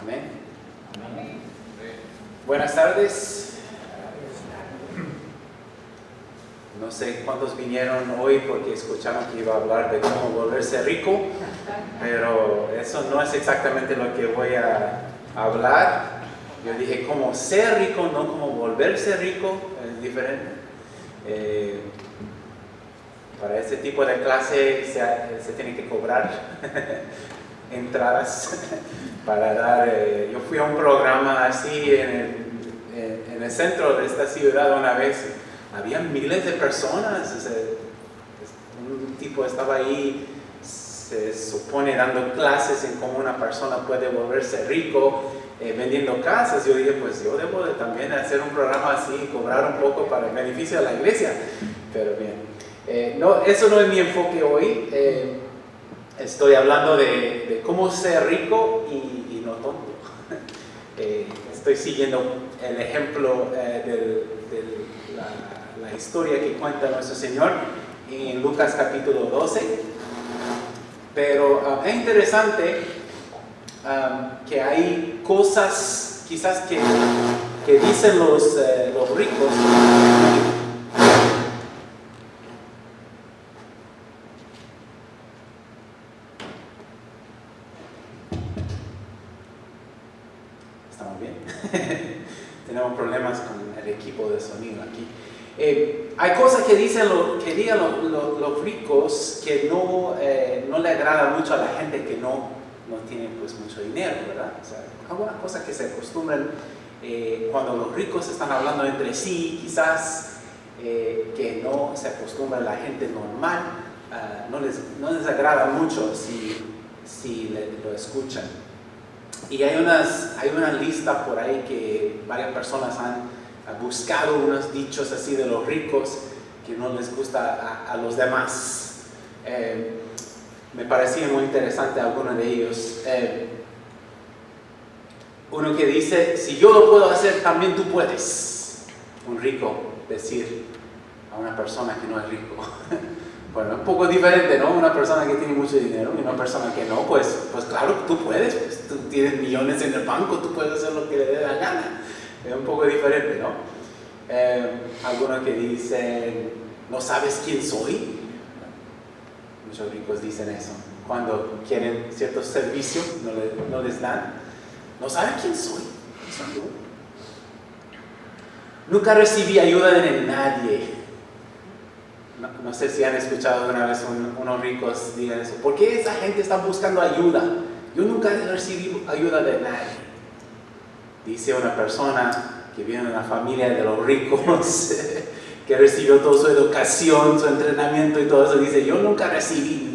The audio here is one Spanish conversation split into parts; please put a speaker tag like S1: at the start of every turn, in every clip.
S1: Amén. Amén. Buenas tardes. No sé cuántos vinieron hoy porque escucharon que iba a hablar de cómo volverse rico, pero eso no es exactamente lo que voy a hablar. Yo dije cómo ser rico, no cómo volverse rico, es diferente. Para este tipo de clase se tiene que cobrar entradas para dar. Yo fui a un programa así en el centro de esta ciudad una vez. Había miles de personas. Un tipo estaba ahí, se supone, dando clases en cómo una persona puede volverse rico vendiendo casas. Yo dije, pues yo debo de también hacer un programa así, cobrar un poco para el beneficio de la iglesia. Pero bien, no, eso no es mi enfoque hoy. Estoy hablando de cómo ser rico y no tonto. Estoy siguiendo el ejemplo de la historia que cuenta nuestro Señor en Lucas capítulo 12. Pero es interesante que hay cosas quizás que dicen los ricos. ¿Estamos bien? Tenemos problemas con el equipo de sonido aquí. Hay cosas que digan los ricos que no le agrada mucho a la gente que no tiene pues mucho dinero, ¿verdad? O sea, algunas cosas que se acostumbran cuando los ricos están hablando entre sí, quizás que no se acostumbra la gente normal, no les agrada mucho si lo escuchan. Y hay una lista por ahí que varias personas han buscado unos dichos así de los ricos que no les gusta a los demás. Me parecía muy interesante algunos de ellos. Uno que dice, si yo lo puedo hacer, también tú puedes. Un rico decir a una persona que no es rico. Bueno, un poco diferente, ¿no? Una persona que tiene mucho dinero y una persona que no, pues claro, tú puedes, pues tú tienes millones en el banco, tú puedes hacer lo que le dé la gana. Es un poco diferente, ¿no? Algunos que dicen, ¿no sabes quién soy? Muchos ricos dicen eso. Cuando quieren ciertos servicios, no les dan. ¿No saben quién soy? ¿Soy yo? Nunca recibí ayuda de nadie. No sé si han escuchado alguna vez unos ricos digan eso. ¿Por qué esa gente está buscando ayuda? Yo nunca recibí ayuda de nadie. Dice una persona que viene de una familia de los ricos, que recibió toda su educación, su entrenamiento y todo eso. Dice, yo nunca recibí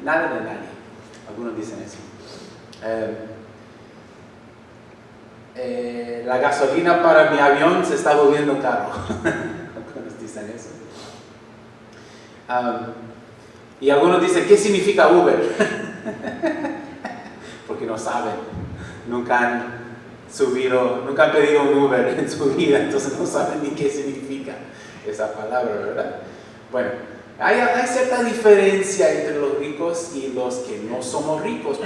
S1: nada de nadie. Algunos dicen eso. La gasolina para mi avión se está volviendo caro. Algunos dicen eso. Y algunos dicen, ¿qué significa Uber? Porque no saben, nunca han pedido un Uber en su vida, entonces no saben ni qué significa esa palabra, ¿verdad? Bueno, hay cierta diferencia entre los ricos y los que no somos ricos,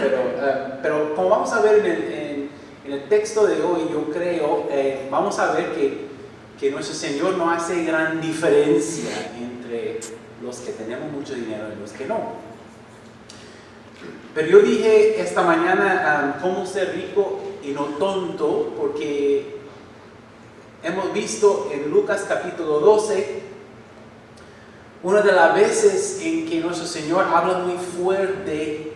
S1: pero como vamos a ver en el texto de hoy, yo creo, vamos a ver que nuestro Señor no hace gran diferencia entre los que tenemos mucho dinero y los que no. Pero yo dije esta mañana cómo ser rico y no tonto, porque hemos visto en Lucas capítulo 12 una de las veces en que nuestro Señor habla muy fuerte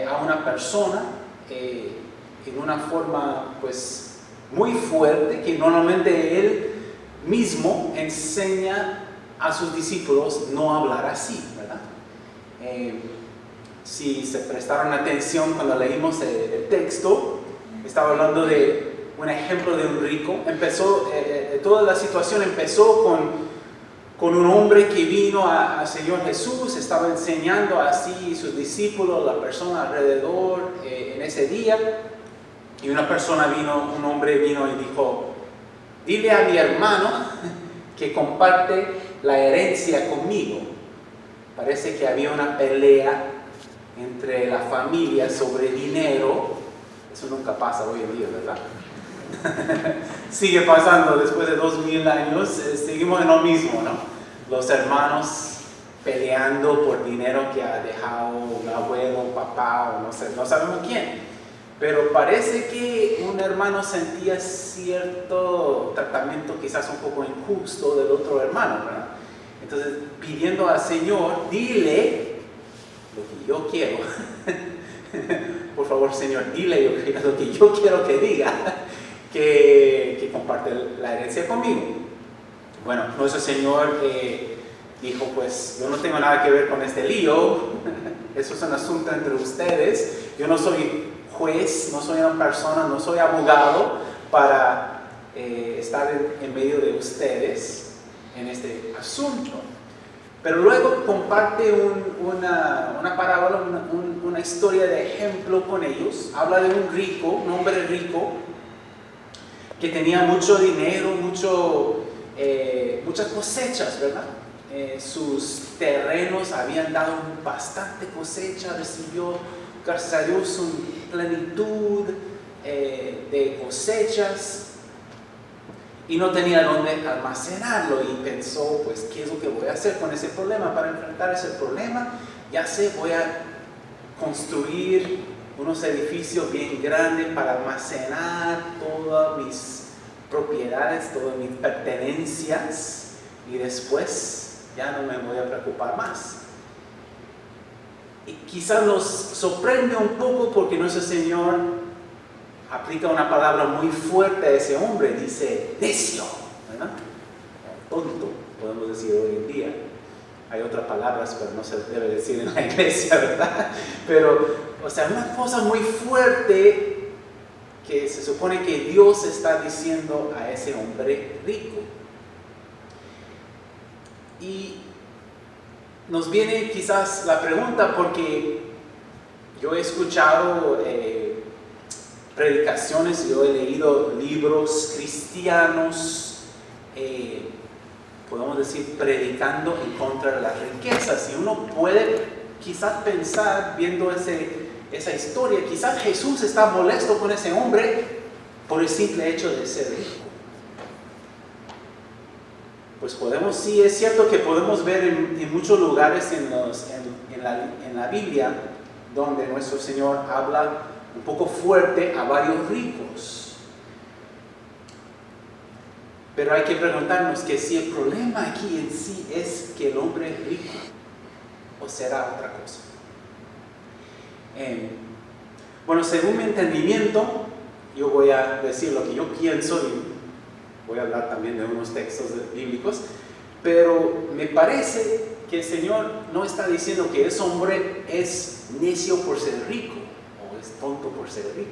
S1: a una persona en una forma pues muy fuerte, que normalmente Él mismo enseña a sus discípulos no hablar así, ¿verdad? Si se prestaron atención cuando leímos el texto, estaba hablando de un ejemplo de un rico. Toda la situación empezó con un hombre que vino al Señor Jesús, estaba enseñando así sus discípulos, la persona alrededor en ese día, y un hombre vino y dijo, dile a mi hermano que comparte la herencia conmigo. Parece que había una pelea entre la familia sobre dinero Eso nunca pasa hoy en día, ¿verdad? Sigue pasando después de 2000 años, seguimos en lo mismo, ¿no? Los hermanos peleando por dinero que ha dejado un abuelo, un papá o no sé, no sabemos quién. Pero parece que un hermano sentía cierto tratamiento quizás un poco injusto del otro hermano, ¿verdad? Entonces pidiendo al Señor, dile lo que yo quiero. Por favor, Señor, dile lo que yo quiero que diga, que comparte la herencia conmigo. Bueno, nuestro Señor dijo, pues yo no tengo nada que ver con este lío, eso es un asunto entre ustedes, yo no soy juez, no soy una persona, no soy abogado para estar en medio de ustedes en este asunto. Pero luego comparte una parábola, una historia de ejemplo con ellos. Habla de un hombre rico, que tenía mucho dinero, muchas cosechas, ¿verdad? Sus terrenos habían dado bastante cosecha, recibió, gracias a Dios, una plenitud de cosechas. Y no tenía dónde almacenarlo y pensó, pues, ¿qué es lo que voy a hacer con ese problema? Para enfrentar ese problema, ya sé, voy a construir unos edificios bien grandes para almacenar todas mis propiedades, todas mis pertenencias, y después ya no me voy a preocupar más. Y quizás nos sorprende un poco porque nuestro Señor aplica una palabra muy fuerte a ese hombre, dice necio, ¿verdad? Tonto, podemos decir hoy en día. Hay otras palabras, pero no se debe decir en la iglesia, ¿verdad? Pero, o sea, una cosa muy fuerte que se supone que Dios está diciendo a ese hombre rico. Y nos viene quizás la pregunta, porque yo he escuchado predicaciones, yo he leído libros cristianos, podemos decir, predicando en contra de las riquezas, y uno puede quizás pensar, viendo esa historia, quizás Jesús está molesto con ese hombre por el simple hecho de ser rico. Pues sí, es cierto que podemos ver en muchos lugares en la Biblia donde nuestro Señor habla un poco fuerte a varios ricos. Pero hay que preguntarnos que si el problema aquí en sí es que el hombre es rico, o será otra cosa. Bueno, según mi entendimiento, yo voy a decir lo que yo pienso y voy a hablar también de unos textos bíblicos, pero me parece que el Señor no está diciendo que ese hombre es necio por ser rico, es tonto por ser rico.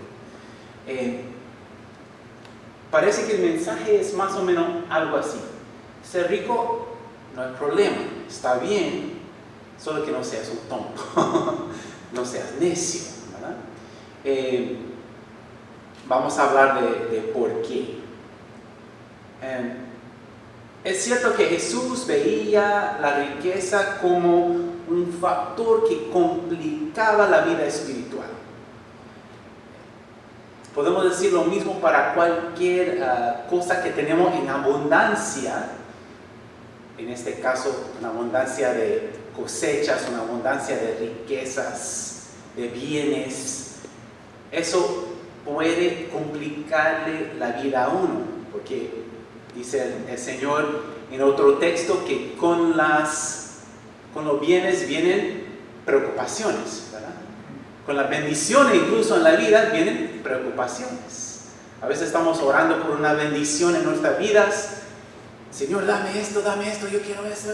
S1: Parece que el mensaje es más o menos algo así. Ser rico no es problema, está bien, solo que no seas un tonto, no seas necio, ¿verdad? Vamos a hablar de por qué. Es cierto que Jesús veía la riqueza como un factor que complicaba la vida espiritual. Podemos decir lo mismo para cualquier cosa que tenemos en abundancia, en este caso una abundancia de cosechas, una abundancia de riquezas, de bienes. Eso puede complicarle la vida a uno, porque dice el Señor en otro texto que con los bienes vienen preocupaciones, ¿verdad? Con las bendiciones incluso en la vida vienen preocupaciones. A veces estamos orando por una bendición en nuestras vidas. Señor, dame esto, yo quiero esto.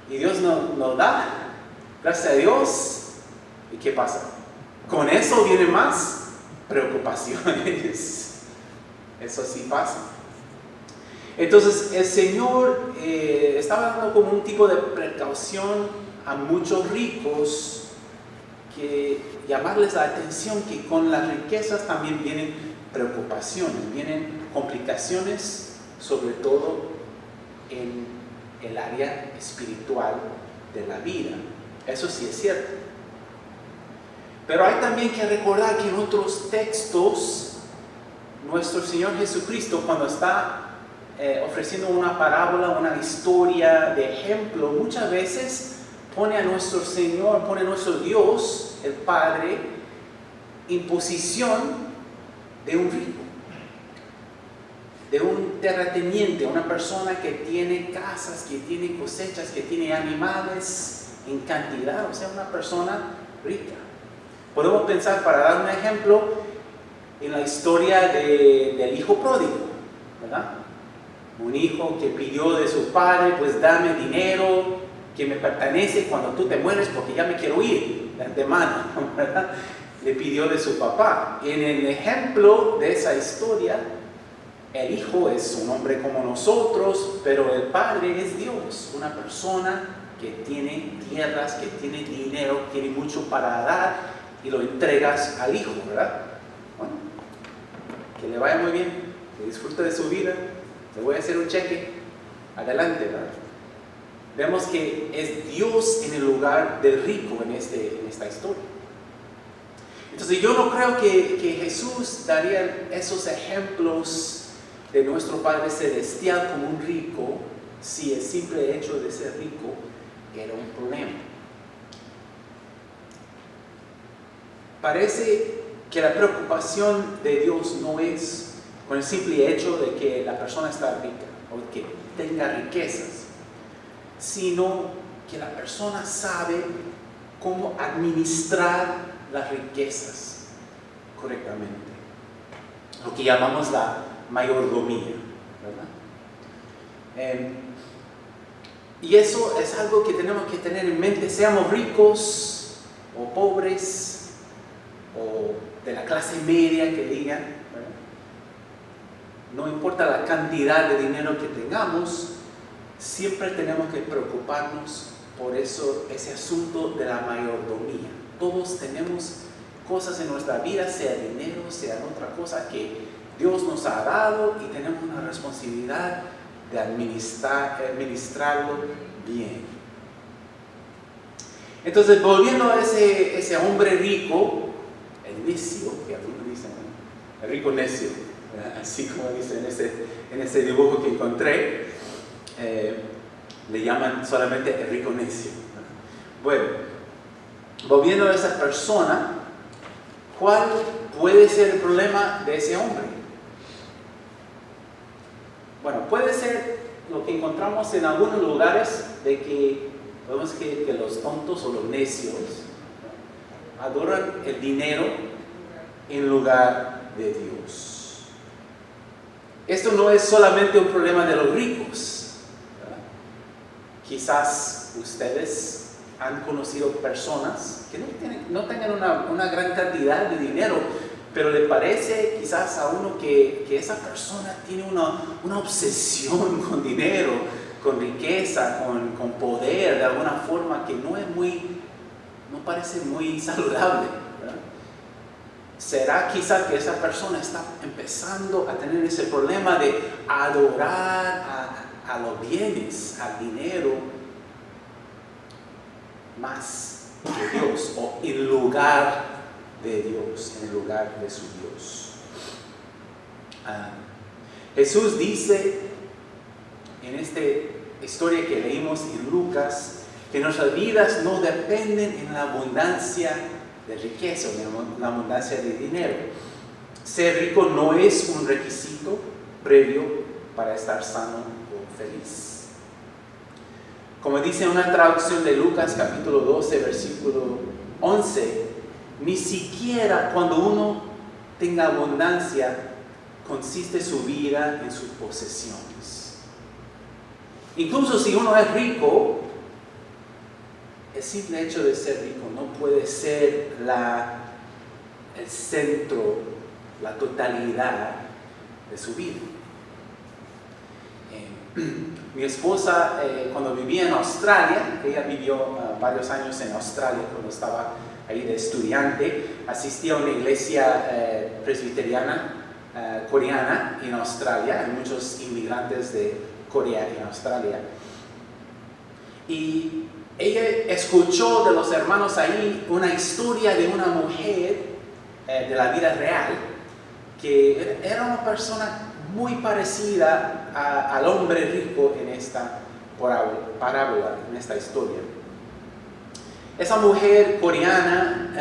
S1: Y Dios nos da, gracias a Dios. ¿Y qué pasa? Con eso vienen más preocupaciones. Eso sí pasa. Entonces el Señor estaba dando como un tipo de precaución a muchos ricos, que llamarles la atención que con las riquezas también vienen preocupaciones, vienen complicaciones, sobre todo en el área espiritual de la vida. Eso sí es cierto. Pero hay también que recordar que en otros textos, nuestro Señor Jesucristo, cuando está ofreciendo una parábola, una historia de ejemplo, muchas veces pone a nuestro Señor, pone a nuestro Dios, el Padre, en posición de un rico, de un terrateniente, una persona que tiene casas, que tiene cosechas, que tiene animales en cantidad, o sea, una persona rica. Podemos pensar, para dar un ejemplo, en la historia del hijo pródigo, ¿verdad? Un hijo que pidió de su padre, pues dame dinero que me pertenece cuando tú te mueres porque ya me quiero ir de antemano, ¿verdad? Le pidió de su papá. En el ejemplo de esa historia, el hijo es un hombre como nosotros, pero el padre es Dios, una persona que tiene tierras, que tiene dinero, tiene mucho para dar y lo entregas al hijo, ¿verdad? Bueno, que le vaya muy bien, que disfrute de su vida. Le voy a hacer un cheque, adelante, ¿verdad? Vemos que es Dios en el lugar del rico en esta historia. Entonces yo no creo que Jesús daría esos ejemplos de nuestro Padre Celestial como un rico si el simple hecho de ser rico era un problema. Parece que la preocupación de Dios no es con el simple hecho de que la persona está rica o que tenga riquezas, sino que la persona sabe cómo administrar las riquezas correctamente, lo que llamamos la mayordomía, ¿verdad? Y eso es algo que tenemos que tener en mente, seamos ricos o pobres o de la clase media que digan, ¿verdad? No importa la cantidad de dinero que tengamos, siempre tenemos que preocuparnos por eso, ese asunto de la mayordomía. Todos tenemos cosas en nuestra vida, sea dinero, sea otra cosa que Dios nos ha dado y tenemos una responsabilidad de administrarlo bien. Entonces, volviendo a ese hombre rico, el necio, que algunos dicen, ¿no? El rico necio, así como dice en ese dibujo que encontré, le llaman solamente el rico necio. Bueno, volviendo a esa persona, ¿cuál puede ser el problema de ese hombre? Bueno, puede ser lo que encontramos en algunos lugares de que vemos que los tontos o los necios, ¿no?, adoran el dinero en lugar de Dios. Esto no es solamente un problema de los ricos, ¿verdad? Quizás ustedes han conocido personas que no tengan una gran cantidad de dinero, pero le parece quizás a uno que esa persona tiene una obsesión con dinero, con riqueza, con poder, de alguna forma que no parece muy saludable, ¿verdad? ¿Será quizás que esa persona está empezando a tener ese problema de adorar a los bienes, al dinero, más que Dios, o en lugar de Dios, en lugar de su Dios? Jesús dice en esta historia que leímos en Lucas que nuestras vidas no dependen en la abundancia de riqueza, en la abundancia de dinero. Ser rico no es un requisito previo para estar sano o feliz. Como dice una traducción de Lucas capítulo 12, versículo 11, ni siquiera cuando uno tenga abundancia consiste su vida en sus posesiones. Incluso si uno es rico, el simple hecho de ser rico no puede ser el centro, la totalidad de su vida. Mi esposa, cuando vivía en Australia, ella vivió varios años en Australia cuando estaba ahí de estudiante, asistía a una iglesia presbiteriana coreana en Australia. Hay muchos inmigrantes de Corea en Australia. Y ella escuchó de los hermanos ahí una historia de una mujer de la vida real, que era una persona muy parecida al hombre rico en esta parábola, en esta historia. Esa mujer coreana,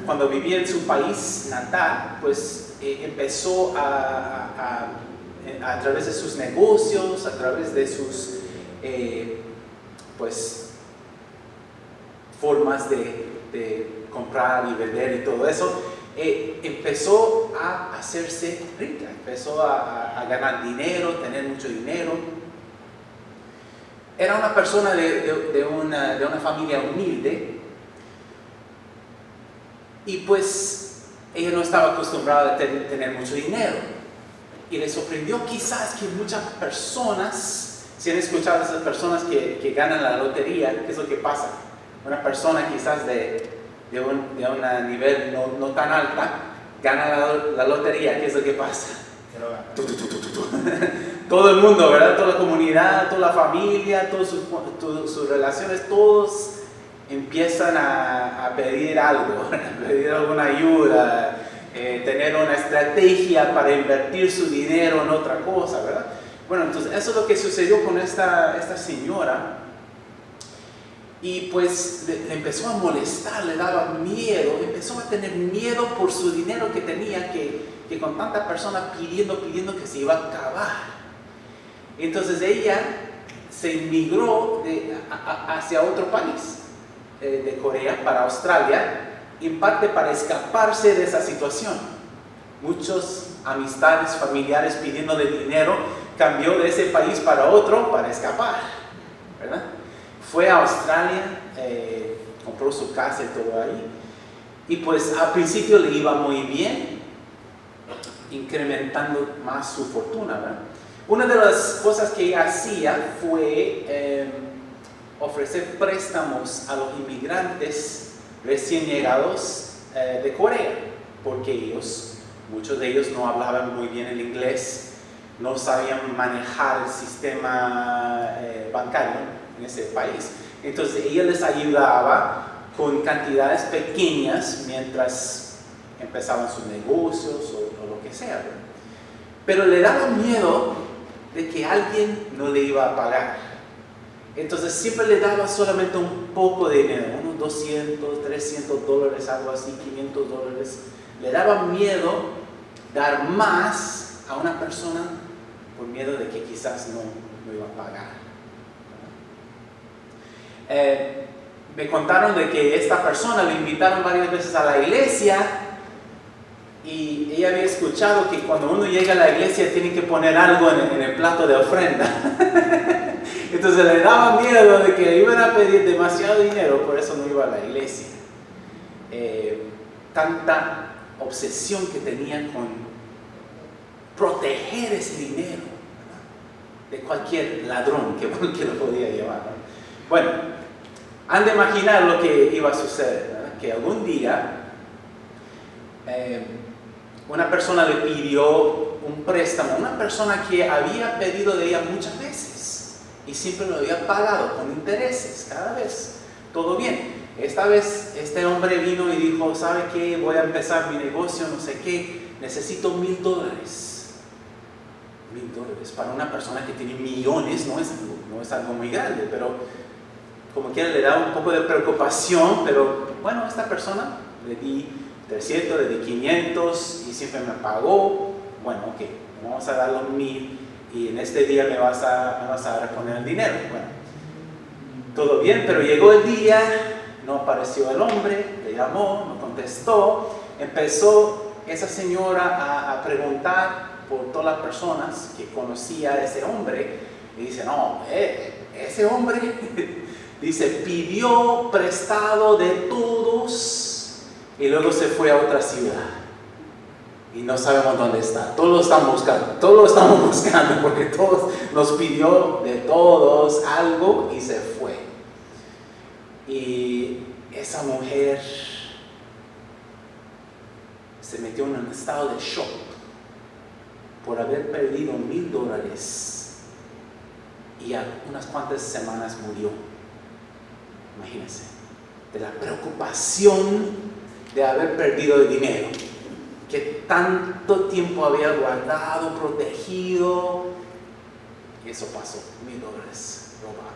S1: cuando vivía en su país natal, pues empezó a través de sus negocios, a través de sus pues formas de comprar y vender y todo eso, empezó a hacerse rica, empezó a ganar dinero, tener mucho dinero. Era una persona de una familia humilde, y pues ella no estaba acostumbrada a tener mucho dinero, y le sorprendió quizás que muchas personas, si han escuchado a esas personas que ganan la lotería, ¿qué es lo que pasa? Una persona quizás de un nivel no tan alta gana la lotería, ¿qué es lo que pasa? Todo el mundo, ¿verdad? Toda la comunidad, toda la familia, todas sus relaciones, todos empiezan a pedir algo, a pedir alguna ayuda, tener una estrategia para invertir su dinero en otra cosa, ¿verdad? Bueno, entonces eso es lo que sucedió con esta señora, y pues le empezó a molestar, le daba miedo, empezó a tener miedo por su dinero que tenía, que con tantas personas pidiendo que se iba a acabar. Entonces ella se inmigró hacia otro país, de Corea para Australia, en parte para escaparse de esa situación. Muchas amistades, familiares pidiéndole dinero, cambió de ese país para otro para escapar, ¿verdad? Fue a Australia, compró su casa y todo ahí, y pues al principio le iba muy bien, incrementando más su fortuna, ¿verdad? Una de las cosas que ella hacía fue ofrecer préstamos a los inmigrantes recién llegados de Corea, porque muchos de ellos no hablaban muy bien el inglés, no sabían manejar el sistema bancario en ese país. Entonces ella les ayudaba con cantidades pequeñas mientras empezaban sus negocios o lo que sea, ¿verdad? Pero le daba miedo de que alguien no le iba a pagar. Entonces siempre le daba solamente un poco de dinero, unos 200, 300 dólares, algo así, 500 dólares. Le daba miedo dar más a una persona por miedo de que quizás no iba a pagar. Me contaron de que esta persona le invitaron varias veces a la iglesia, y ella había escuchado que cuando uno llega a la iglesia tiene que poner algo en el plato de ofrenda. Entonces le daba miedo de que iban a pedir demasiado dinero, por eso no iba a la iglesia. Tanta obsesión que tenían con proteger ese dinero, ¿verdad?, de cualquier ladrón que lo podía llevar, ¿no? Bueno, han de imaginar lo que iba a suceder, ¿verdad? Que algún día una persona le pidió un préstamo, una persona que había pedido de ella muchas veces y siempre lo había pagado con intereses cada vez, todo bien. Esta vez este hombre vino y dijo: ¿sabe qué? Voy a empezar mi negocio, no sé qué, necesito $1,000. $1,000 para una persona que tiene millones no es algo muy grande, pero como quiera le da un poco de preocupación. Pero bueno, a esta persona le di 300, le di 500 y siempre me pagó. Bueno, ok, vamos a dar los 1,000 y en este día me vas a reponer el dinero. Bueno, todo bien, pero llegó el día, no apareció el hombre, le llamó, no contestó. Empezó esa señora a preguntar por todas las personas que conocía a ese hombre, y dice: no, ese hombre dice, pidió prestado de todos y luego se fue a otra ciudad y no sabemos dónde está. Todos lo estamos buscando porque todos nos pidió de todos algo y se fue. Y esa mujer se metió en un estado de shock por haber perdido $1,000 y a unas cuantas semanas murió. Imagínense, de la preocupación de haber perdido el dinero, que tanto tiempo había guardado, protegido. Y eso pasó, $1,000 robado.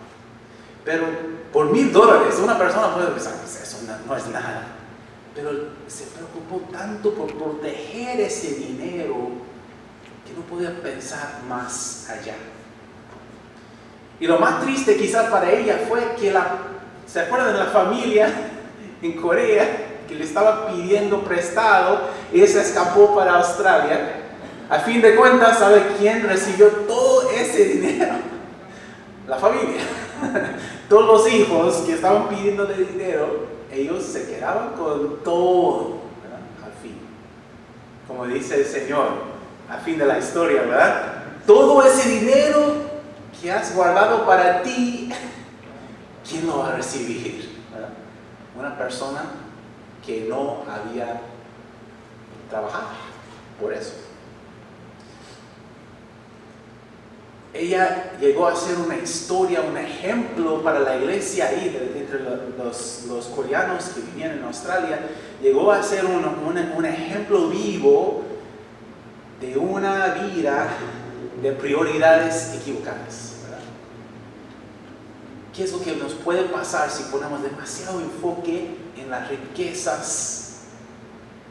S1: Pero por $1,000 una persona puede pensar, pues eso no es nada. Pero se preocupó tanto por proteger ese dinero que no podía pensar más allá. Y lo más triste quizás para ella fue que ¿se acuerdan de la familia en Corea que le estaba pidiendo prestado? Ella se escapó para Australia. A fin de cuentas, ¿sabe quién recibió todo ese dinero? La familia. Todos los hijos que estaban pidiéndole dinero, ellos se quedaban con todo, ¿verdad? Al fin. Como dice el Señor, al fin de la historia, ¿verdad? Todo ese dinero que has guardado para ti, ¿quién lo va a recibir? ¿Verdad? Una persona que no había trabajado por eso. Ella llegó a ser una historia, un ejemplo para la iglesia ahí, entre los coreanos que vivían en Australia. Llegó a ser un ejemplo vivo de una vida de prioridades equivocadas, ¿verdad? ¿Qué es lo que nos puede pasar si ponemos demasiado enfoque en las riquezas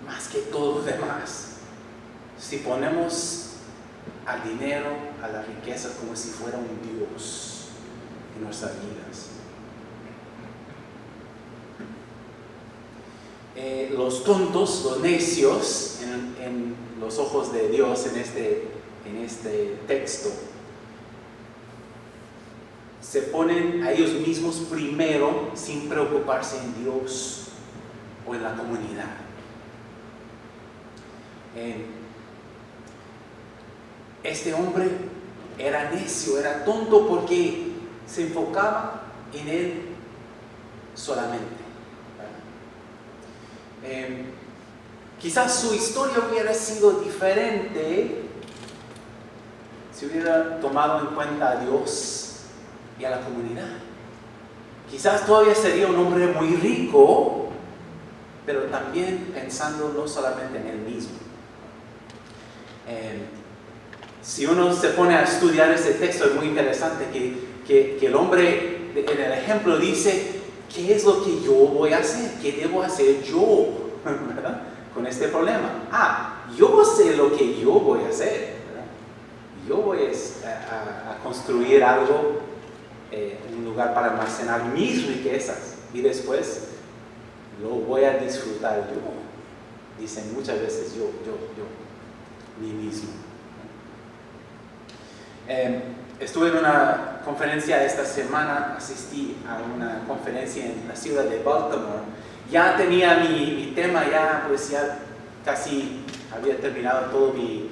S1: más que todo lo demás? Si ponemos al dinero, a las riquezas como si fuera un Dios en nuestras vidas. Los tontos, los necios en los ojos de Dios en este texto se ponen a ellos mismos primero sin preocuparse en Dios o en la comunidad. Este hombre era necio, era tonto porque se enfocaba en él solamente. Quizás su historia hubiera sido diferente si hubiera tomado en cuenta a Dios y a la comunidad. Quizás todavía sería un hombre muy rico, pero también pensando no solamente en él mismo. Si uno se pone a estudiar ese texto, es muy interesante que el hombre en el ejemplo dice, ¿qué es lo que yo voy a hacer? ¿Qué debo hacer yo? ¿Verdad? Con este problema. Yo sé lo que yo voy a hacer, ¿verdad? Yo voy a construir algo, un lugar para almacenar mis riquezas y después lo voy a disfrutar yo. Dicen muchas veces yo, mí mismo. Estuve en una conferencia esta semana, asistí a una conferencia en la ciudad de Baltimore. Ya tenía mi tema, ya casi había terminado toda mi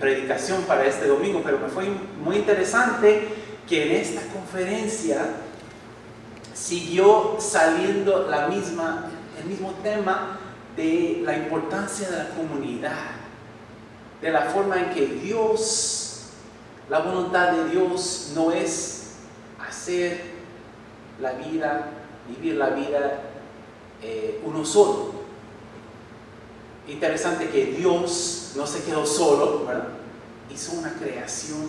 S1: predicación para este domingo, pero me fue muy interesante que en esta conferencia siguió saliendo el mismo tema de la importancia de la comunidad, de la forma en que la voluntad de Dios no es vivir la vida uno solo. Interesante que Dios no se quedó solo, ¿verdad? Hizo una creación,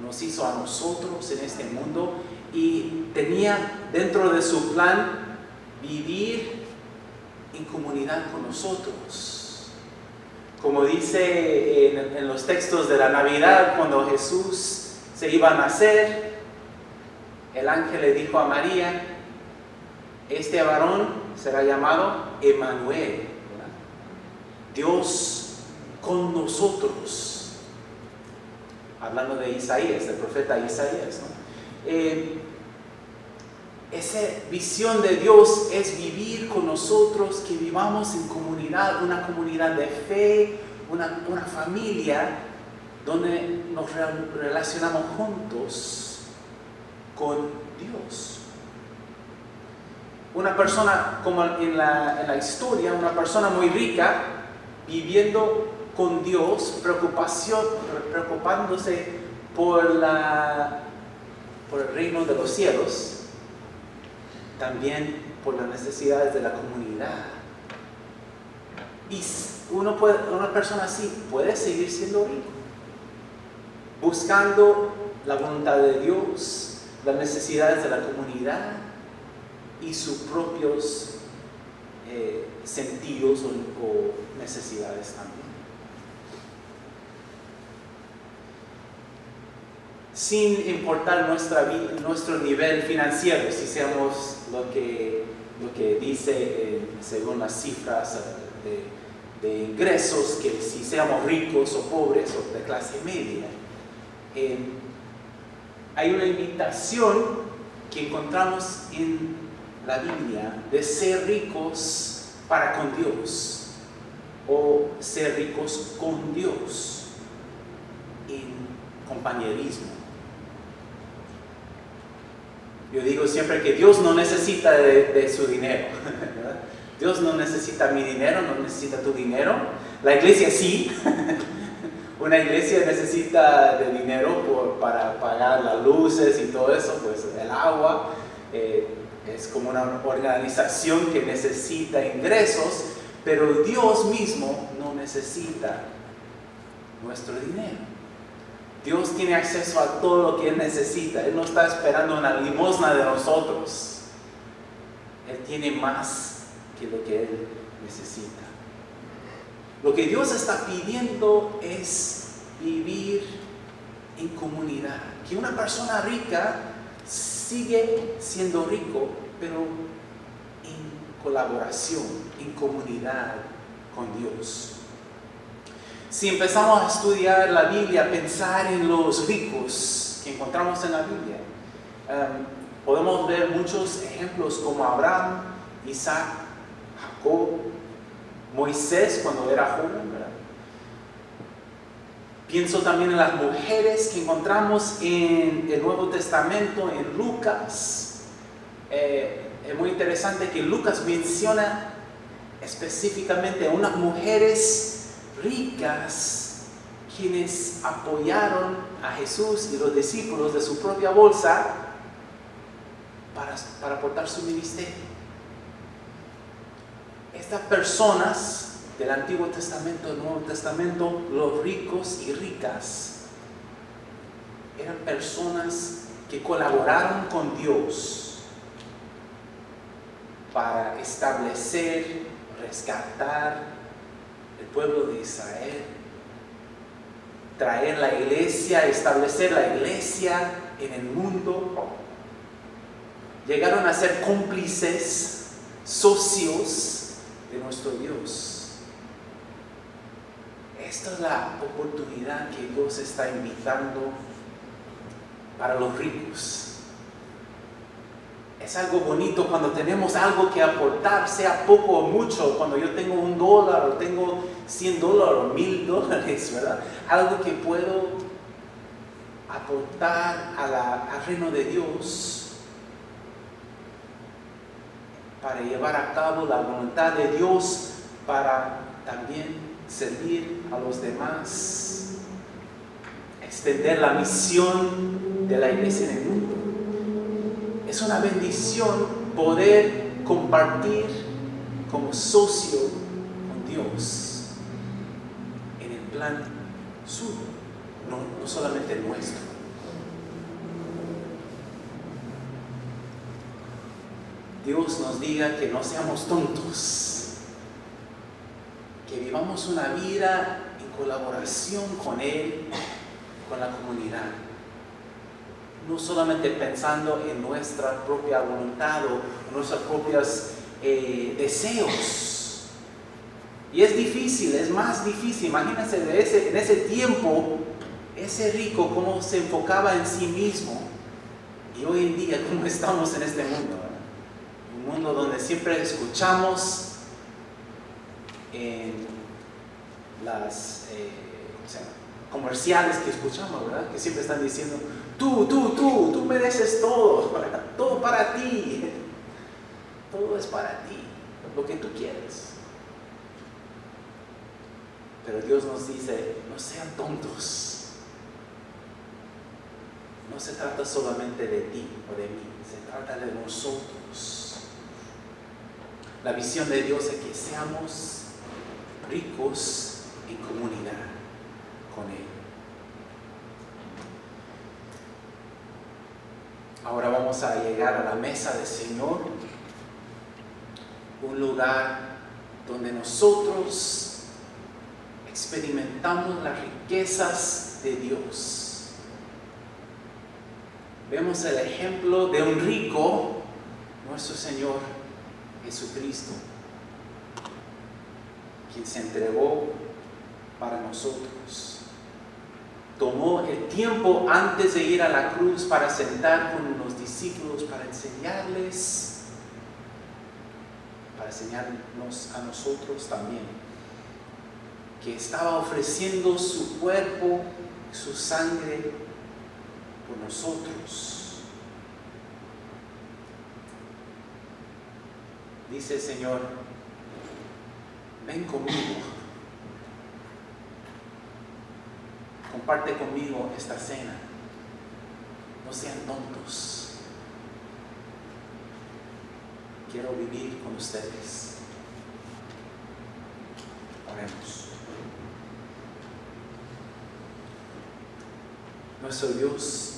S1: nos hizo a nosotros en este mundo y tenía dentro de su plan vivir en comunidad con nosotros. Como dice en los textos de la Navidad, cuando Jesús se iba a nacer, el ángel le dijo a María, este varón será llamado Emmanuel, ¿verdad? Dios con nosotros. Hablando de Isaías, del profeta Isaías, ¿no? Esa visión de Dios es vivir con nosotros, que vivamos en comunidad, una comunidad de fe, una familia donde nos relacionamos juntos con Dios. Una persona, como en la historia, una persona muy rica, viviendo con Dios, preocupándose por el reino de los cielos, también por las necesidades de la comunidad. Y una persona así puede seguir siendo rico, buscando la voluntad de Dios, las necesidades de la comunidad y sus propios sentidos o necesidades también. Sin importar nuestro nivel financiero, si seamos lo que dice según las cifras de ingresos, que si seamos ricos o pobres o de clase media, hay una invitación que encontramos en la Biblia de ser ricos para con Dios o ser ricos con Dios en compañerismo. Yo digo siempre que Dios no necesita de su dinero, ¿verdad? Dios no necesita mi dinero, no necesita tu dinero. La iglesia sí. Una iglesia necesita de dinero para pagar las luces y todo eso, pues el agua. Es como una organización que necesita ingresos, pero Dios mismo no necesita nuestro dinero. Dios tiene acceso a todo lo que Él necesita. Él no está esperando una limosna de nosotros. Él tiene más que lo que Él necesita. Lo que Dios está pidiendo es vivir en comunidad. Que una persona rica sigue siendo rico, pero en colaboración, en comunidad con Dios. Si empezamos a estudiar la Biblia, a pensar en los ricos que encontramos en la Biblia, podemos ver muchos ejemplos como Abraham, Isaac, Jacob, Moisés cuando era joven, ¿verdad? Pienso también en las mujeres que encontramos en el Nuevo Testamento, en Lucas. Es muy interesante que Lucas menciona específicamente a unas mujeres ricas quienes apoyaron a Jesús y los discípulos de su propia bolsa para aportar su ministerio. Estas personas del Antiguo Testamento, del Nuevo Testamento, los ricos y ricas, eran personas que colaboraron con Dios para establecer, rescatar el pueblo de Israel, traer la iglesia, establecer la iglesia en el mundo. Llegaron a ser cómplices, socios de nuestro Dios. Esta es la oportunidad que Dios está invitando para los ricos. Es algo bonito cuando tenemos algo que aportar, sea poco o mucho. Cuando yo tengo $1 o tengo $100 o $1,000, ¿verdad? Algo que puedo aportar al reino de Dios para llevar a cabo la voluntad de Dios, para también servir a los demás, extender la misión de la iglesia en el mundo. Es una bendición poder compartir como socio con Dios en el plan suyo, no solamente el nuestro. Dios nos diga que no seamos tontos, que vivamos una vida en colaboración con Él, con la comunidad. No solamente pensando en nuestra propia voluntad o nuestros propios deseos. Y es difícil, es más difícil. Imagínense en ese tiempo, ese rico cómo se enfocaba en sí mismo. Y hoy en día, cómo estamos en este mundo, ¿verdad? Un mundo donde siempre escuchamos en las comerciales que escuchamos, ¿verdad? Que siempre están diciendo, tú mereces todo, ¿verdad? Todo para ti, todo es para ti, lo que tú quieres. Pero Dios nos dice, no sean tontos, no se trata solamente de ti o de mí, se trata de nosotros. La visión de Dios es que seamos ricos en comunidad con Él. Ahora vamos a llegar a la mesa del Señor, un lugar donde nosotros experimentamos las riquezas de Dios. Vemos el ejemplo de un rico, nuestro Señor Jesucristo, quien se entregó para nosotros. Tomó el tiempo antes de ir a la cruz para sentar con los discípulos, para enseñarnos a nosotros también, que estaba ofreciendo su cuerpo, su sangre por nosotros. Dice el Señor, ven conmigo. Comparte conmigo esta cena. No sean tontos. Quiero vivir con ustedes. Oremos. Nuestro Dios,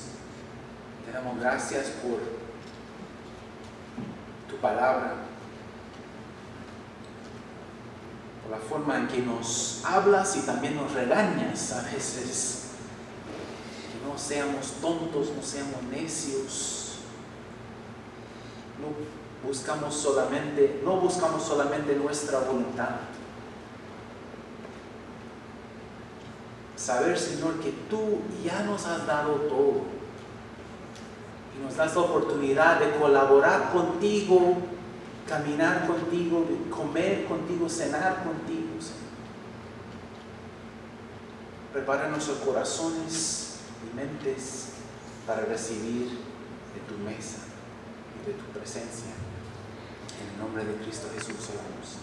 S1: te damos gracias por tu palabra, por la forma en que nos hablas y también nos regañas a veces. Que no seamos tontos, no seamos necios. No buscamos solamente nuestra voluntad. Saber, Señor, que tú ya nos has dado todo. Y nos das la oportunidad de colaborar contigo, caminar contigo, comer contigo, cenar contigo, Señor. Prepara nuestros corazones y mentes para recibir de tu mesa y de tu presencia. En el nombre de Cristo Jesús oramos.